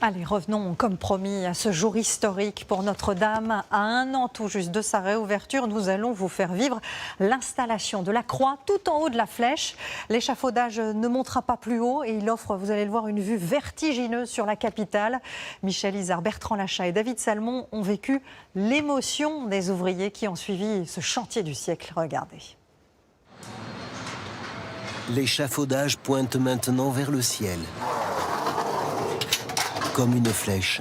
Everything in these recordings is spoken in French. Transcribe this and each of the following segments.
Allez, revenons comme promis à ce jour historique pour Notre-Dame. À 1 an tout juste de sa réouverture, nous allons vous faire vivre l'installation de la croix tout en haut de la flèche. L'échafaudage ne montera pas plus haut et il offre, vous allez le voir, une vue vertigineuse sur la capitale. Michel Izard, Bertrand Lachat et David Salmon ont vécu l'émotion des ouvriers qui ont suivi ce chantier du siècle. Regardez. L'échafaudage pointe maintenant vers le ciel. Comme une flèche.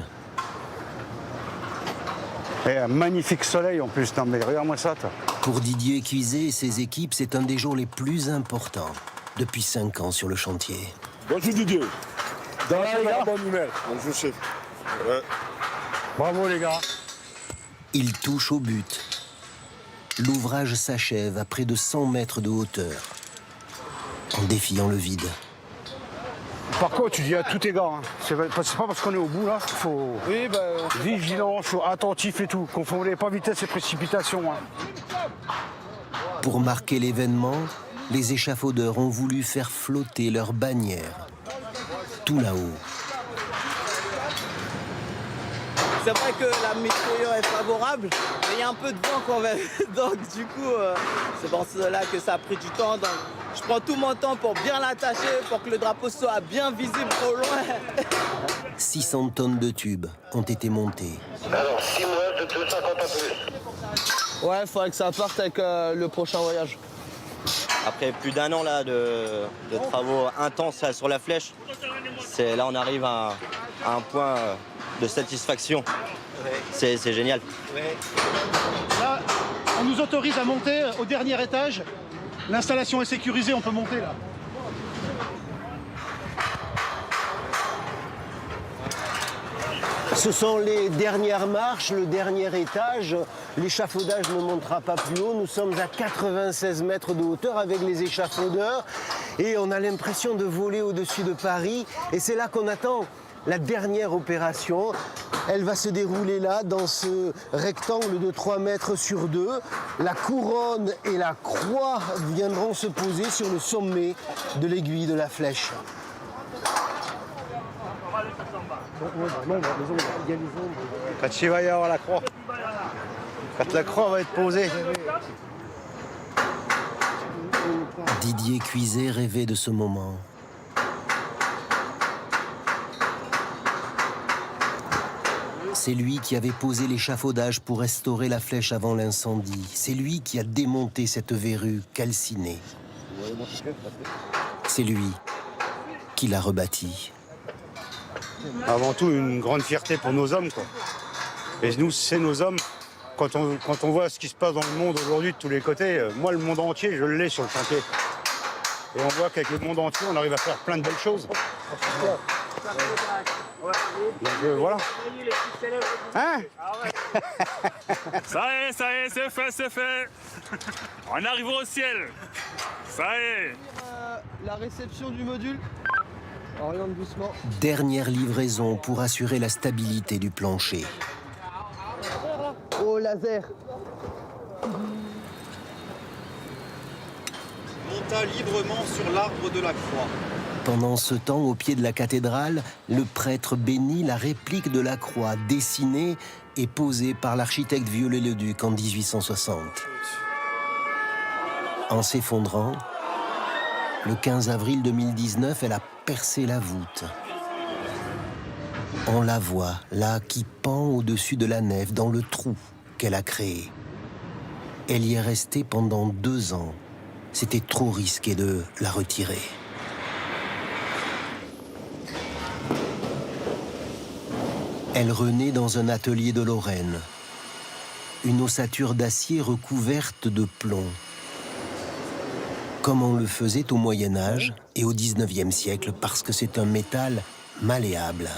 Et un magnifique soleil en plus, non mais regarde-moi ça toi. Pour Didier Cuiset et ses équipes, c'est un des jours les plus importants depuis 5 ans sur le chantier. Bonjour Didier. Dans la, les gars. Bonne humeur. Bonjour chef. Ouais. Bravo les gars. Il touche au but. L'ouvrage s'achève à près de 100 mètres de hauteur, en défiant le vide. Par contre, tu dis à tous tes gars, hein, c'est pas parce qu'on est au bout là, il faut vigilant, faut attentif et tout. Confondez pas vitesse et précipitation. Hein. Pour marquer l'événement, les échafaudeurs ont voulu faire flotter leur bannière tout là-haut. C'est vrai que la météo est favorable, mais il y a un peu de vent quand même. Donc du coup, c'est pour cela que ça a pris du temps. Donc, je prends tout mon temps pour bien l'attacher, pour que le drapeau soit bien visible au loin. 600 tonnes de tubes ont été montés. Alors, 6 mois de 250 en plus. Ouais, il faudrait que ça parte avec le prochain voyage. Après plus d'1 an là, de travaux intenses là, sur la flèche, là on arrive à un point de satisfaction. C'est génial. Là, on nous autorise à monter au dernier étage. L'installation est sécurisée, on peut monter là. Ce sont les dernières marches, le dernier étage. L'échafaudage ne montera pas plus haut. Nous sommes à 96 mètres de hauteur avec les échafaudeurs. Et on a l'impression de voler au-dessus de Paris. Et c'est là qu'on attend la dernière opération. Elle va se dérouler là, dans ce rectangle de 3 mètres sur 2. La couronne et la croix viendront se poser sur le sommet de l'aiguille de la flèche. Quand il va y avoir la croix. Quand la croix va être posée. Didier Cuiset rêvait de ce moment. C'est lui qui avait posé l'échafaudage pour restaurer la flèche avant l'incendie. C'est lui qui a démonté cette verrue calcinée. C'est lui qui l'a rebâtie. Avant tout, une grande fierté pour nos hommes, quoi. Et nous, c'est nos hommes. Quand on voit ce qui se passe dans le monde aujourd'hui de tous les côtés, moi, le monde entier, je l'ai sur le chantier. Et on voit qu'avec le monde entier, on arrive à faire plein de belles choses. Donc voilà. Hein? Ça y est, c'est fait. On arrive au ciel. Ça y est. La réception du module. Oriente doucement. Dernière livraison pour assurer la stabilité du plancher. Oh, laser. Monta librement sur l'arbre de la croix. Pendant ce temps, au pied de la cathédrale, le prêtre bénit la réplique de la croix dessinée et posée par l'architecte Viollet-le-Duc en 1860. En s'effondrant, le 15 avril 2019, elle a percé la voûte. On la voit, là, qui pend au-dessus de la nef, dans le trou qu'elle a créé. Elle y est restée pendant 2 ans. C'était trop risqué de la retirer. Elle renaît dans un atelier de Lorraine. Une ossature d'acier recouverte de plomb. Comme on le faisait au Moyen-Âge et au XIXe siècle, parce que c'est un métal malléable.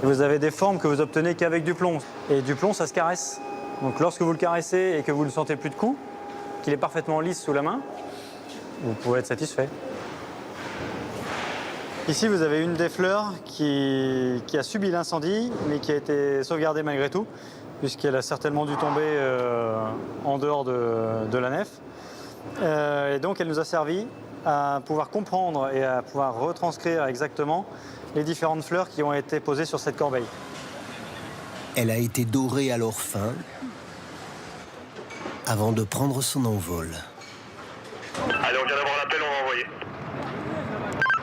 Vous avez des formes que vous obtenez qu'avec du plomb. Et du plomb, ça se caresse. Donc lorsque vous le caressez et que vous ne sentez plus de coups, qu'il est parfaitement lisse sous la main, vous pouvez être satisfait. Ici, vous avez une des fleurs qui a subi l'incendie, mais qui a été sauvegardée malgré tout, puisqu'elle a certainement dû tomber en dehors de la nef. Et donc, elle nous a servi à pouvoir comprendre et à pouvoir retranscrire exactement les différentes fleurs qui ont été posées sur cette corbeille. Elle a été dorée à leur fin avant de prendre son envol. Allez, on vient d'avoir l'appel, on va envoyer.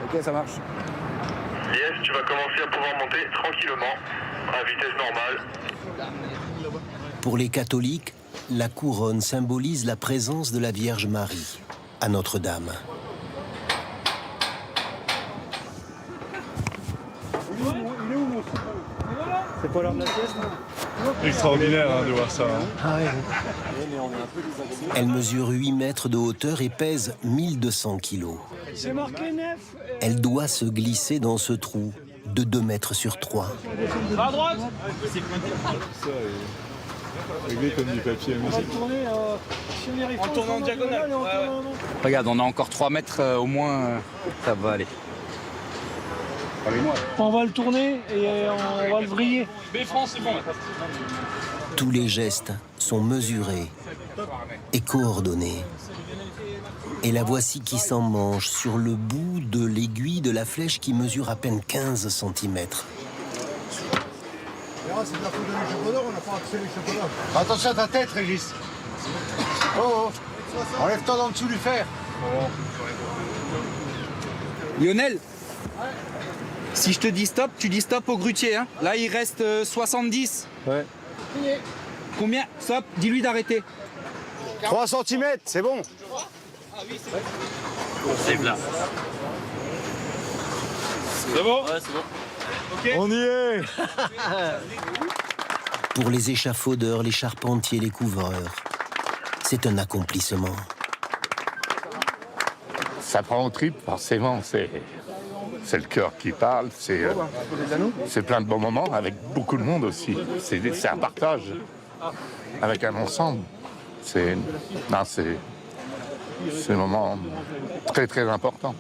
Ok, ça marche. Yes, tu vas commencer à pouvoir monter tranquillement, à vitesse normale. Pour les catholiques, la couronne symbolise la présence de la Vierge Marie à Notre-Dame. C'est pas l'heure de la sieste? Extraordinaire de voir ça. Elle mesure 8 mètres de hauteur et pèse 1200 kilos. Elle doit se glisser dans ce trou de 2 mètres sur 3. À droite. Réglé comme du papier à musique. En tournant en diagonale. Regarde, on a encore 3 mètres au moins. Ça va aller. On va le tourner et on va le vriller. France, c'est bon. Tous les gestes sont mesurés et coordonnés. Et la voici qui s'emmanche sur le bout de l'aiguille de la flèche qui mesure à peine 15 cm. Attention à ta tête, Régis. Oh, oh. Enlève-toi d'en dessous du fer. Lionel, si je te dis stop, tu dis stop au grutier. Hein. Là, il reste 70. Ouais. Combien? Stop, dis-lui d'arrêter. 3 cm, c'est bon. C'est là. C'est bon? Ouais, c'est bon. Okay. On y est. Pour les échafaudeurs, les charpentiers, les couvreurs, c'est un accomplissement. Ça prend au trip, forcément. C'est le cœur qui parle. C'est plein de bons moments avec beaucoup de monde aussi. C'est un partage avec un ensemble. C'est un moment très très important.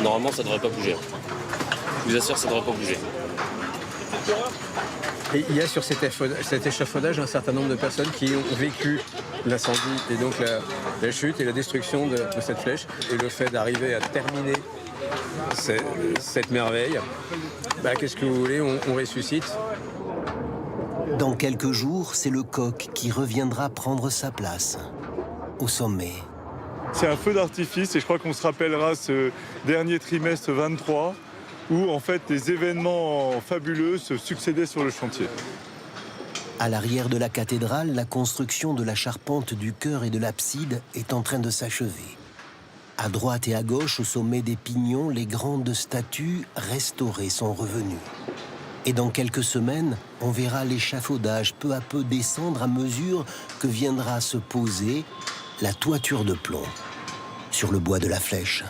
Normalement, ça ne devrait pas bouger. Je vous assure, ça ne devrait pas bouger. Et il y a sur cet échafaudage un certain nombre de personnes qui ont vécu l'incendie et donc la chute et la destruction de cette flèche. Et le fait d'arriver à terminer cette merveille, qu'est-ce que vous voulez, on ressuscite. Dans quelques jours, c'est le coq qui reviendra prendre sa place au sommet. C'est un feu d'artifice et je crois qu'on se rappellera ce dernier trimestre 23 où en fait des événements fabuleux se succédaient sur le chantier. À l'arrière de la cathédrale, la construction de la charpente du chœur et de l'abside est en train de s'achever. À droite et à gauche, au sommet des pignons, les grandes statues restaurées sont revenues. Et dans quelques semaines, on verra l'échafaudage peu à peu descendre à mesure que viendra se poser la toiture de plomb sur le bois de la flèche.